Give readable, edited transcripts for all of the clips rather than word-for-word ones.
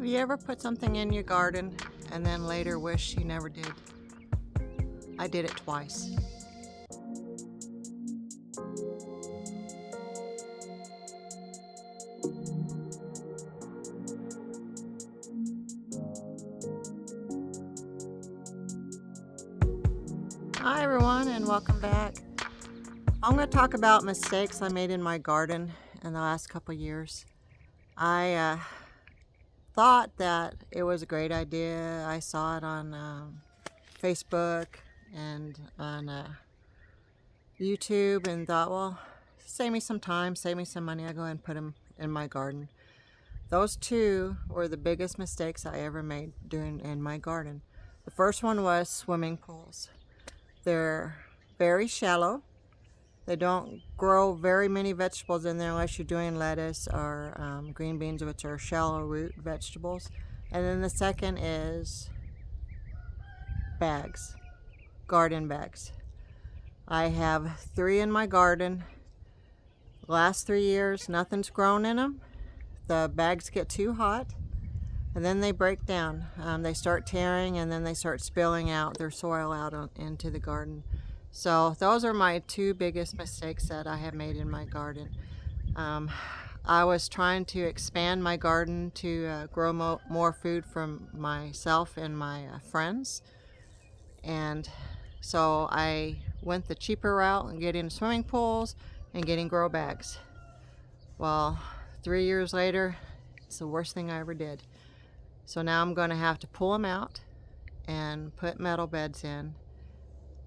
you ever put something in your garden and then later wish you never did? I did it twice. Hi everyone, and welcome back. I'm going to talk about mistakes I made in my garden in the last couple years. I thought that it was a great idea. I saw it on Facebook and on YouTube and thought, well, save me some time, save me some money. I'll go ahead and put them in my garden. Those two were the biggest mistakes I ever made doing in my garden. The first one was swimming pools. They're very shallow. They don't grow very many vegetables in there unless you're doing lettuce or green beans, which are shallow root vegetables. And then the second is bags, garden bags. I have 3 in my garden. Last 3 years, nothing's grown in them. The bags get too hot and then they break down. They start tearing and then they start spilling out their soil out into the garden. So those are my 2 biggest mistakes that I have made in my garden. I was trying to expand my garden to grow more food from myself and my friends. And so I went the cheaper route and getting swimming pools and getting grow bags. Well, 3 years later, it's the worst thing I ever did. So now I'm going to have to pull them out and put metal beds in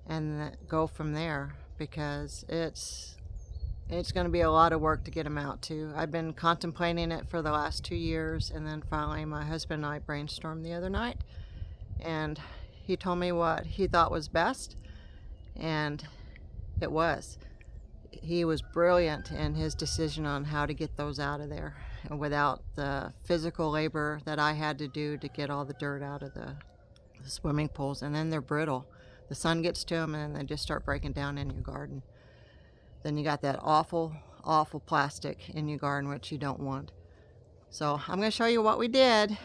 and go from there, because it's going to be a lot of work to get them out too. I've been contemplating it for the last 2 years, and then finally my husband and I brainstormed the other night, and he told me what he thought was best, and it was. He was brilliant in his decision on how to get those out of there without the physical labor that I had to do to get all the dirt out of the swimming pools. And then they're brittle. The sun gets to them and then they just start breaking down in your garden. Then you got that awful plastic in your garden, which you don't want. So I'm going to show you what we did,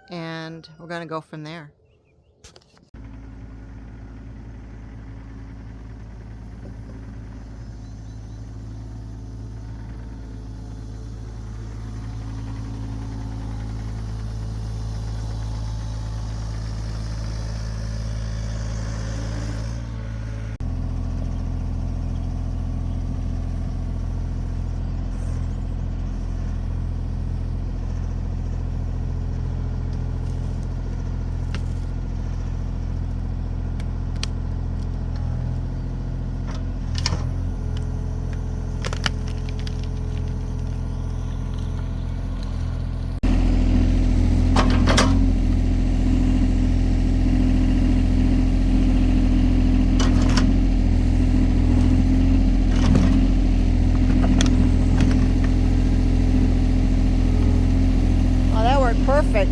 and we're going to go from there. Perfect.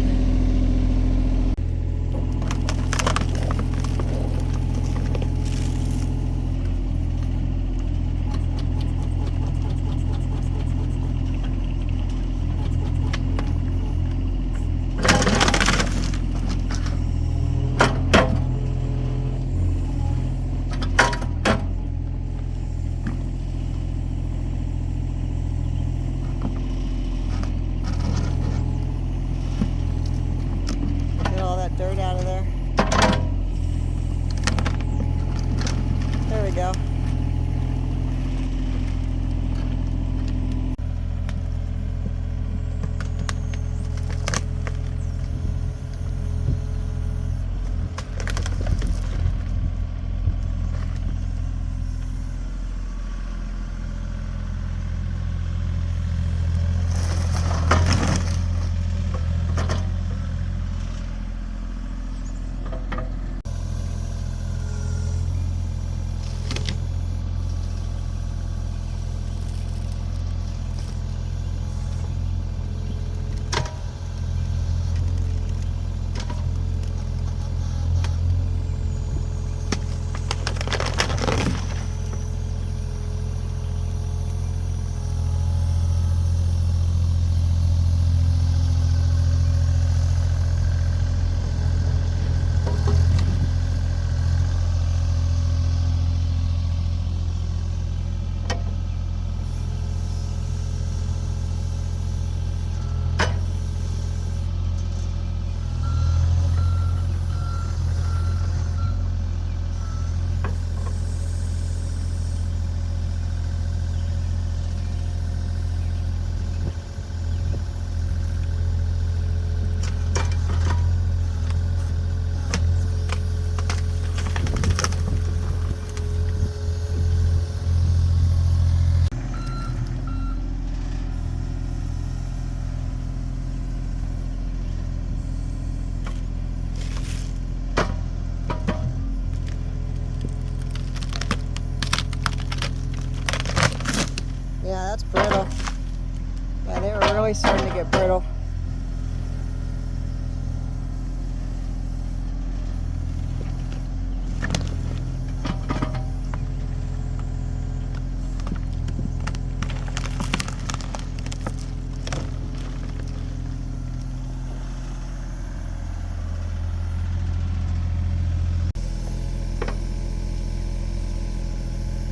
he's starting to get brittle.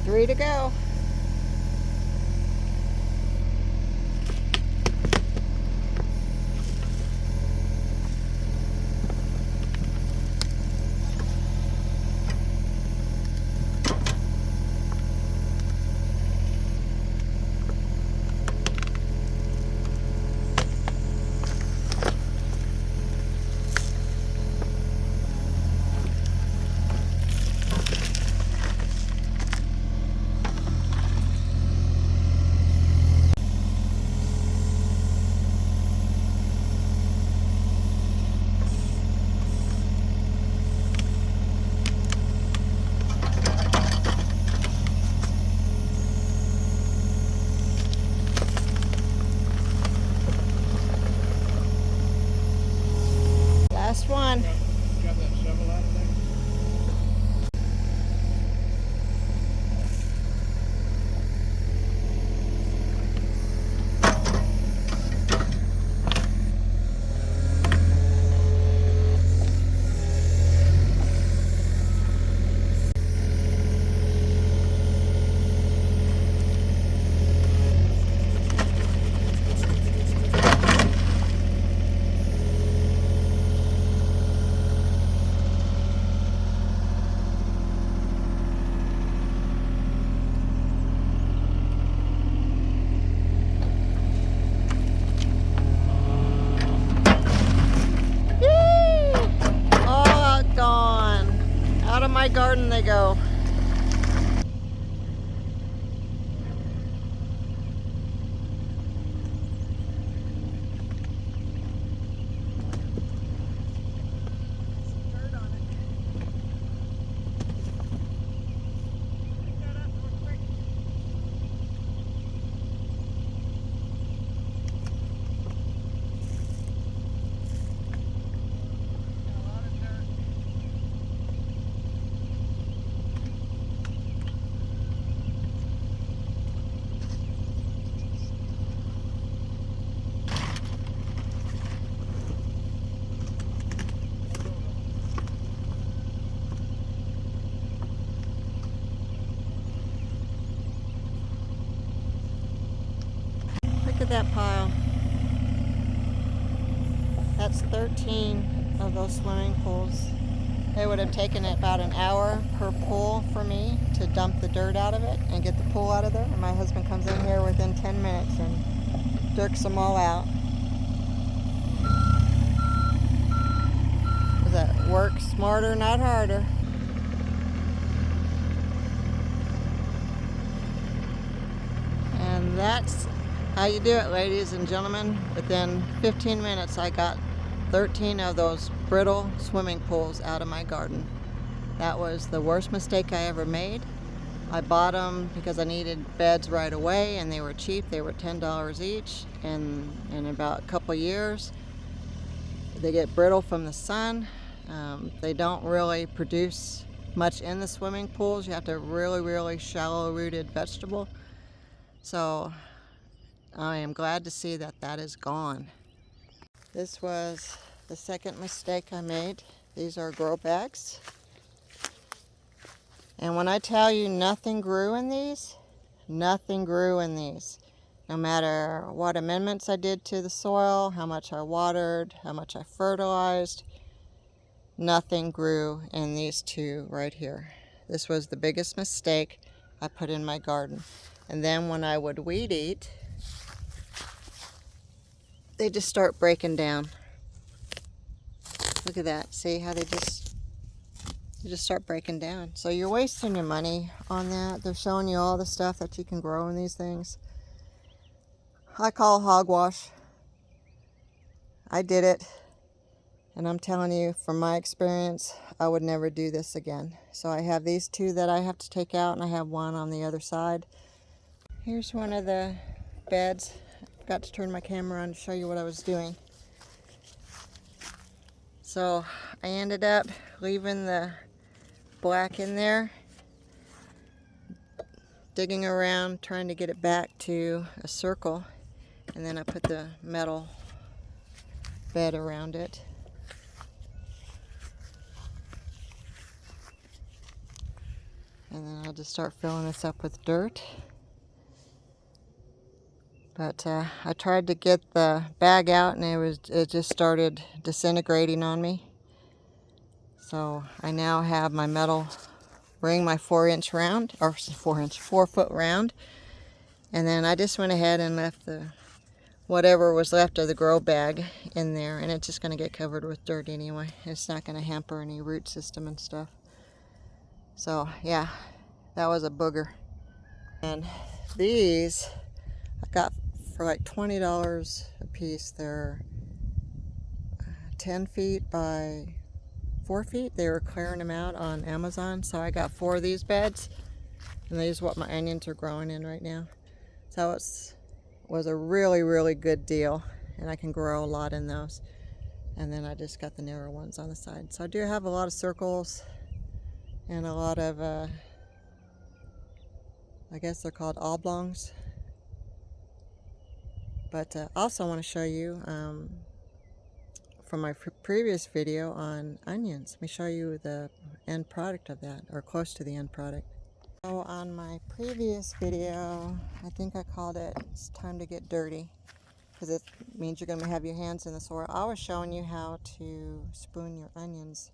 Three to go. Last one. Got that shovel out of there? Out of my garden they go. Look at that pile. That's 13 of those swimming pools. It would have taken about an hour per pool for me to dump the dirt out of it and get the pool out of there. And my husband comes in here within 10 minutes and dirks them all out. That work smarter, not harder. And that's how you do it, ladies and gentlemen. Within 15 minutes I got 13 of those brittle swimming pools out of my garden. That was the worst mistake I ever made. I bought them because I needed beds right away and they were cheap. They were $10 each, and in about a couple years they get brittle from the sun. They don't really produce much in the swimming pools. You have to really shallow rooted vegetable. So I am glad to see that that is gone. This was the second mistake I made. These are grow bags. And when I tell you nothing grew in these, nothing grew in these. No matter what amendments I did to the soil, how much I watered, how much I fertilized, nothing grew in these two right here. This was the biggest mistake I put in my garden. And then when I would weed eat, they just start breaking down. Look at that. See how they just start breaking down. So you're wasting your money on that. They're showing you all the stuff that you can grow in these things. I call hogwash. I did it. And I'm telling you, from my experience, I would never do this again. So I have these two that I have to take out, and I have one on the other side. Here's one of the beds forgot to turn my camera on to show you what I was doing. So I ended up leaving the black in there, digging around, trying to get it back to a circle, and then I put the metal bed around it. And then I'll just start filling this up with dirt. But I tried to get the bag out and it just started disintegrating on me. So I now have my metal ring, my 4-inch round, or 4-foot round. And then I just went ahead and left the whatever was left of the grow bag in there, and it's just going to get covered with dirt anyway. It's not going to hamper any root system and stuff. So yeah, that was a booger. And these I got for like $20 a piece. They're 10 feet by 4 feet. They were clearing them out on Amazon, so I got 4 of these beds, and these are what my onions are growing in right now. So it was a really good deal, and I can grow a lot in those. And then I just got the narrow ones on the side. So I do have a lot of circles and a lot of I guess they're called oblongs. But also I want to show you from my previous video on onions. Let me show you the end product of that, or close to the end product. So on my previous video, I think I called it "It's Time to Get Dirty," because it means you're going to have your hands in the soil. I was showing you how to spoon your onions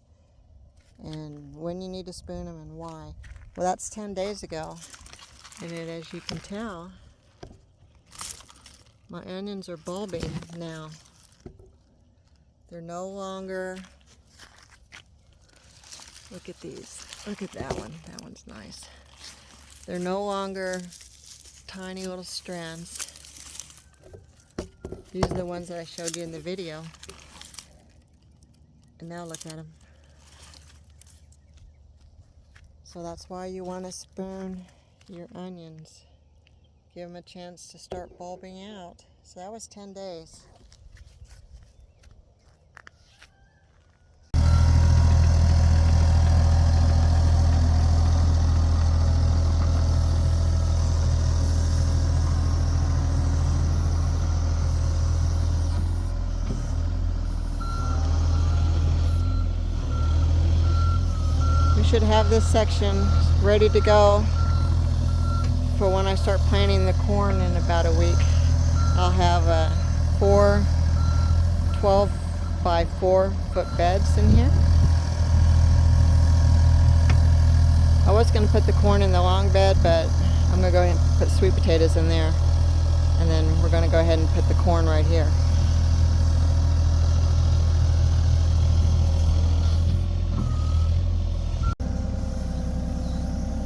and when you need to spoon them and why. Well, that's 10 days ago, and as you can tell, my onions are bulbing now. They're no longer, look at these, look at that one, that one's nice. They're no longer tiny little strands. These are the ones that I showed you in the video. And now look at them. So that's why you want to spoon your onions. Give them a chance to start bulbing out. So that was 10 days. We should have this section ready to go for when I start planting the corn in about a week. I'll have 4 12 by 4 foot beds in here. I was going to put the corn in the long bed, but I'm going to go ahead and put sweet potatoes in there, and then we're going to go ahead and put the corn right here.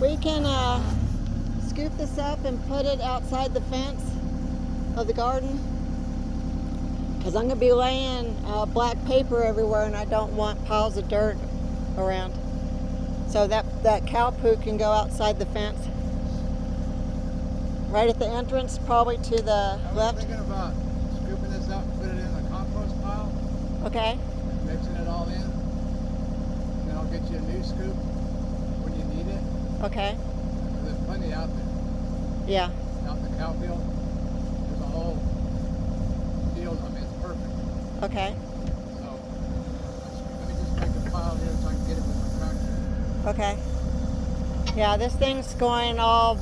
We can scoop this up and put it outside the fence of the garden, because I'm going to be laying black paper everywhere, and I don't want piles of dirt around. So that cow poo can go outside the fence, right at the entrance, probably to the left. I was thinking about scooping this up and put it in the compost pile. Okay. And mixing it all in. And then I'll get you a new scoop when you need it. Okay. There's plenty out there. Yeah. Out in the cow field. There's a whole field. I mean, it's perfect. Okay. So, let me just make a pile here so I can get it with my tractor. Okay. Yeah, this thing's going all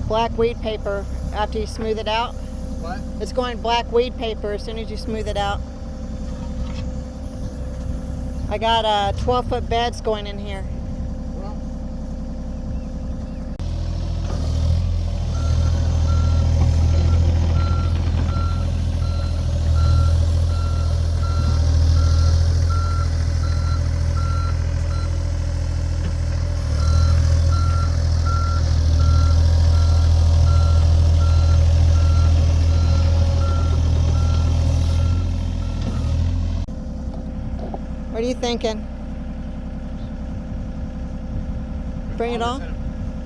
black weed paper after you smooth it out. What? It's going black weed paper as soon as you smooth it out. I got 12-foot beds going in here. Well, What are you thinking? Bring it on?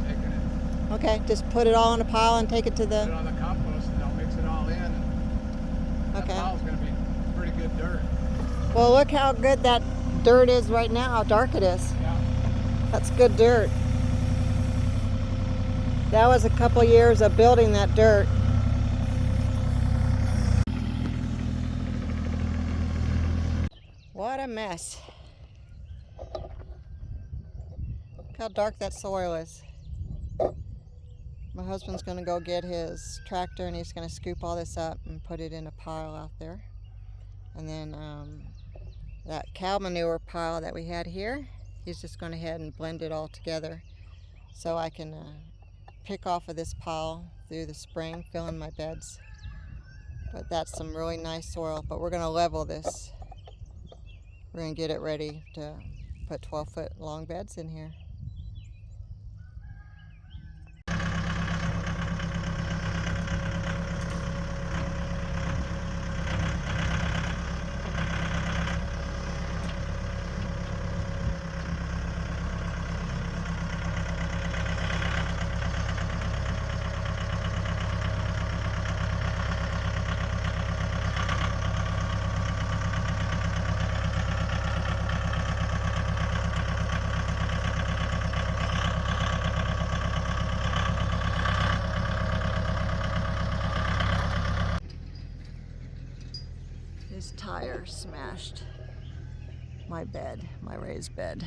Taking it, Okay, just put it all in a pile and take it to put it the... on the compost, and I'll mix it all in. And That Okay. pile's going to be pretty good dirt. Well, look how good that dirt is right now, how dark it is. Yeah. That's good dirt. That was a couple years of building that dirt. What a mess. Look how dark that soil is. My husband's going to go get his tractor and he's going to scoop all this up and put it in a pile out there. And then that cow manure pile that we had here, he's just going ahead and blend it all together so I can pick off of this pile through the spring, fill in my beds. But that's some really nice soil, but we're going to level this. We're going to get it ready to put 12-foot long beds in here. His tire smashed my bed, my raised bed.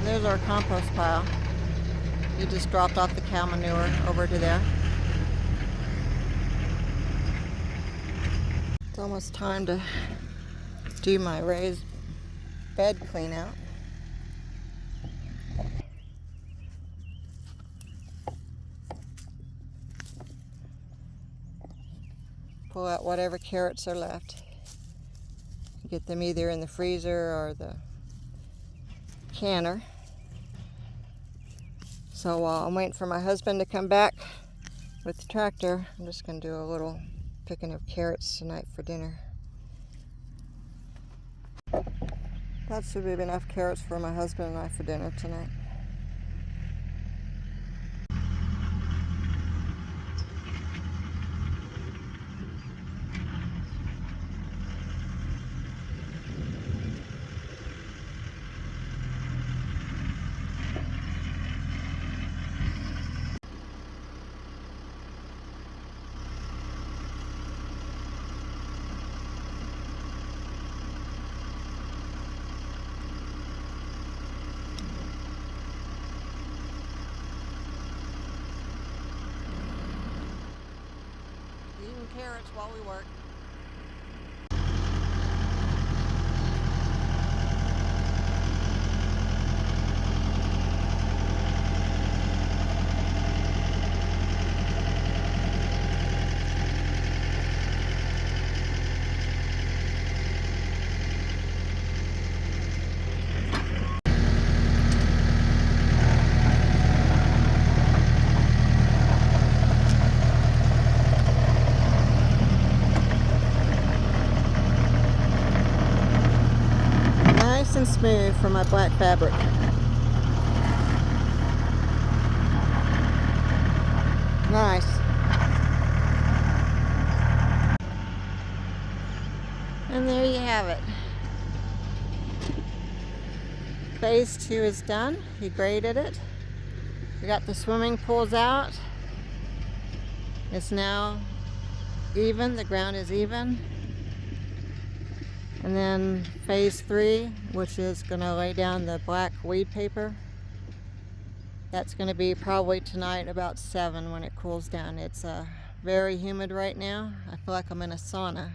There's our compost pile. He just dropped off the cow manure over to there. It's almost time to do my raised bed clean out. Pull out whatever carrots are left. Get them either in the freezer or the canner. So while I'm waiting for my husband to come back with the tractor, I'm just going to do a little picking of carrots tonight for dinner. That should be enough carrots for my husband and I for dinner tonight. Eating carrots while we work. Nice and smooth for my black fabric. Nice. And there you have it. Phase 2 is done. He graded it. We got the swimming pools out. It's now even. The ground is even. And then phase 3, which is going to lay down the black weed paper. That's going to be probably tonight about 7 when it cools down. It's Very humid right now. I feel like I'm in a sauna.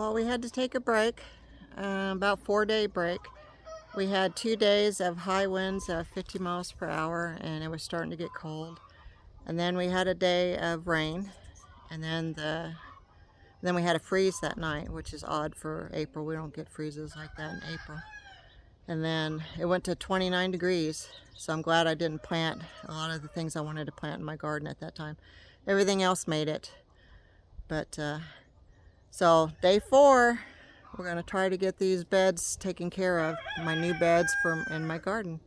Well, we had to take a break, about 4-day break. We had 2 days of high winds of 50 miles per hour, and it was starting to get cold. And then we had a day of rain, and then we had a freeze that night, which is odd for April. We don't get freezes like that in April. And then it went to 29 degrees, so I'm glad I didn't plant a lot of the things I wanted to plant in my garden at that time. Everything else made it. But so day 4, we're going to try to get these beds taken care of, my new beds in my garden.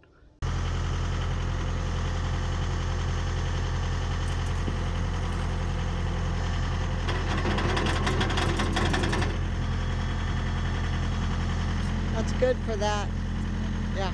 That's good for that. Yeah.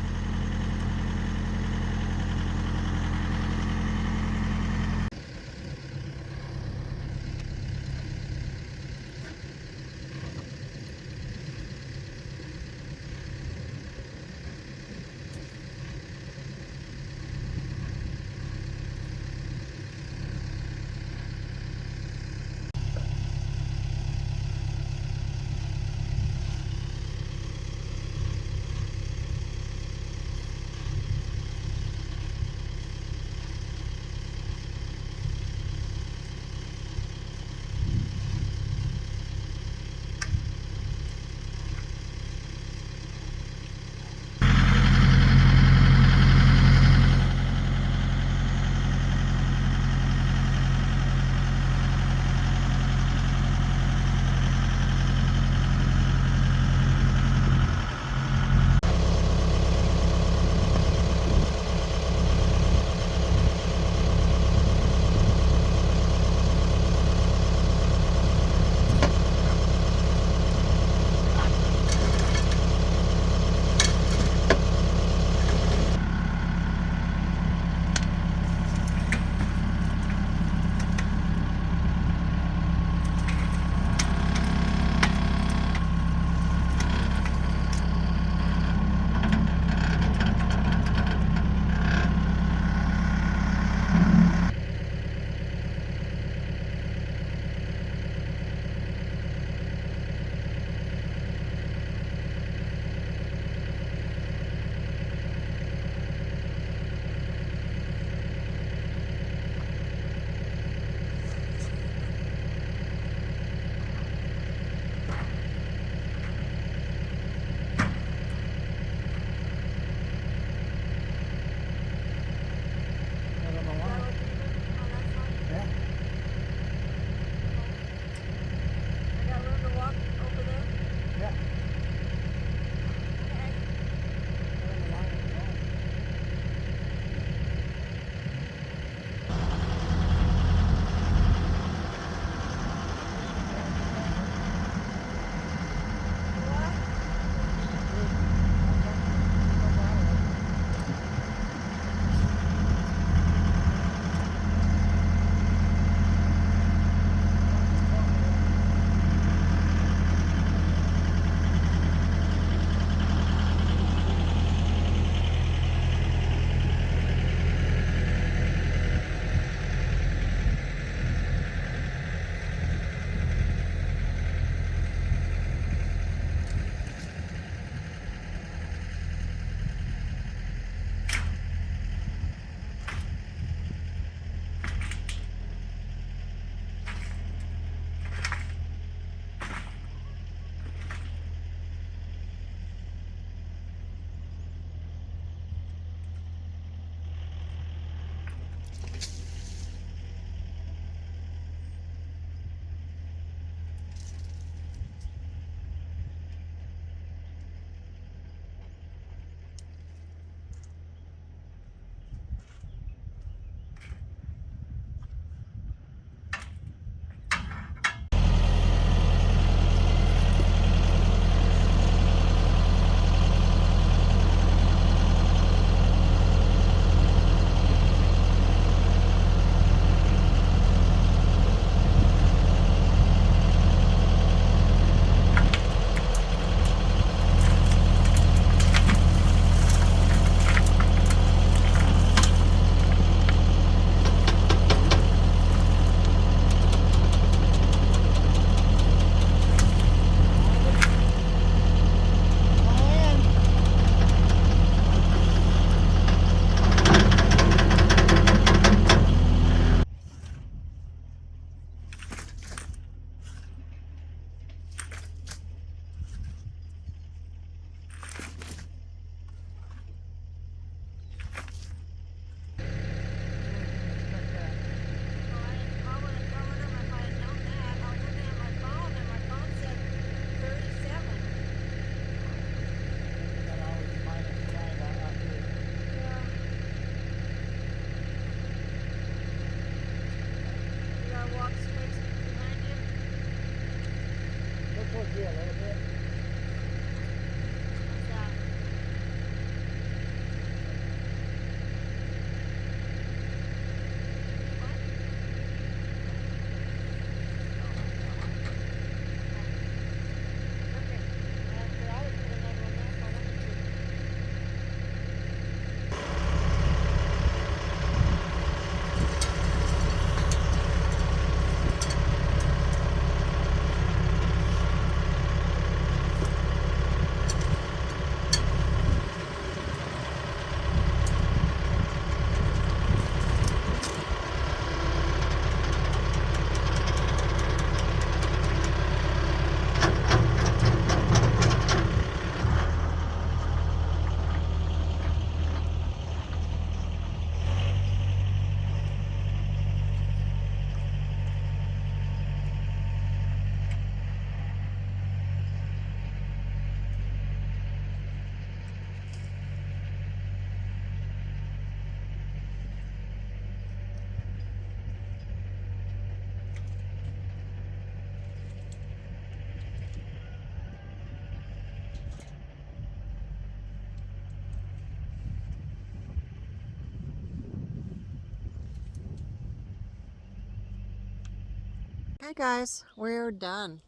Okay guys, we're done.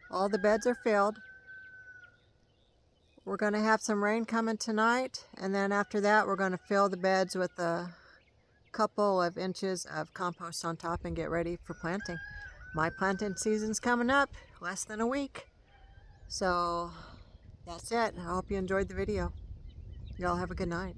All the beds are filled. We're going to have some rain coming tonight, and then after that we're going to fill the beds with a couple of inches of compost on top and get ready for planting. My planting season's coming up, less than a week. So that's it. I hope you enjoyed the video. Y'all have a good night.